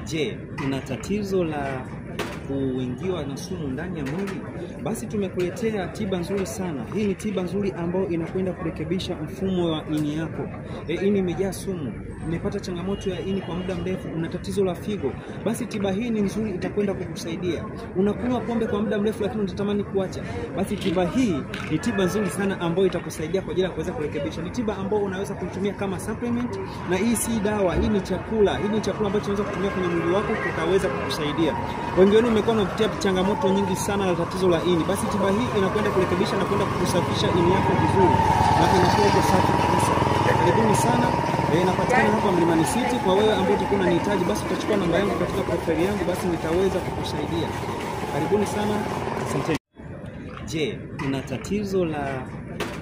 Je, una tatizo la kuingiwa na sumu ndani ya mwili? Basi tumekuletea tiba nzuri sana. Hii ni tiba nzuri ambayo inakwenda kurekebisha mfumo wa ini yako. Ini imejaa sumu, umepata changamoto ya ini kwa muda mrefu, una tatizo la figo. Basi tiba hii ni nzuri, itakwenda kukusaidia. Unakunywa pombe kwa muda mrefu lakini unatamani kuacha. Basi tiba hii ni tiba nzuri sana ambayo itakusaidia kwa ajili ya kuweza kurekebisha. Ni tiba ambayo unaweza kuitumia kama supplement, na hii si dawa, hii ni chakula. Hii ni chakula ambacho unaweza kutumia kwenye mwili wako kikaweza kukusaidia. Wengi wenu mmekuwa mnapitia changamoto nyingi sana la tatizo la ini. Basi tiba hii inakwenda kurekebisha na kwenda kusafisha ini yako vizuri, na inakuwa iko safi kabisa. Karibuni sana. Inapatikana hapa Mlimani City. Kwa wewe ambao utakuwa unanihitaji, basi utachukua namba yangu katika profile yangu, basi nitaweza kukusaidia. Karibuni sana. Asante. Je, una tatizo la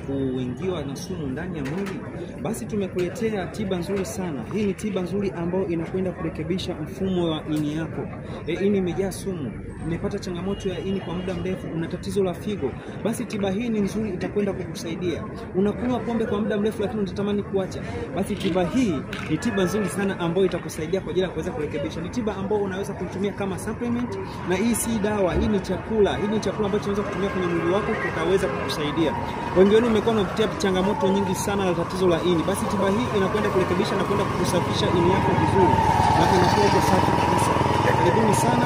kuingiwa na sumu ndani ya mwili? Basi tumekuletea tiba nzuri sana. Hii ni tiba nzuri ambayo inakwenda kurekebisha mfumo wa ini yako. Ini imejaa sumu, umepata changamoto ya ini kwa muda mrefu, una tatizo la figo. Basi tiba hii ni nzuri, itakwenda kukusaidia. Unakunywa pombe kwa muda mrefu lakini unatamani kuacha. Basi tiba hii ni tiba nzuri sana ambayo itakusaidia kwa ajili ya kuweza kurekebisha. Ni tiba ambayo unaweza kuitumia kama supplement, na hii si dawa, hii ni chakula. Hii ni chakula ambacho unaweza kutumia kwenye mwili wako kikaweza kukusaidia. Wengi wenu mmekuwa mnapitia changamoto nyingi sana la tatizo la ini. Basi tiba hii inakwenda kurekebisha na kwenda kusafisha ini yako vizuri, na inakuwa iko safi kabisa. Karibuni sana.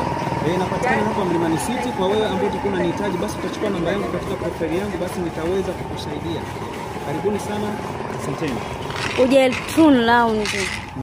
Inapatikana hapa Mlimani City. Kwa wewe ambao utakuwa unanihitaji, basi utachukua namba yangu katika profile yangu, basi nitaweza kukusaidia. Karibuni sana. Asante. Uje Trun Lounge.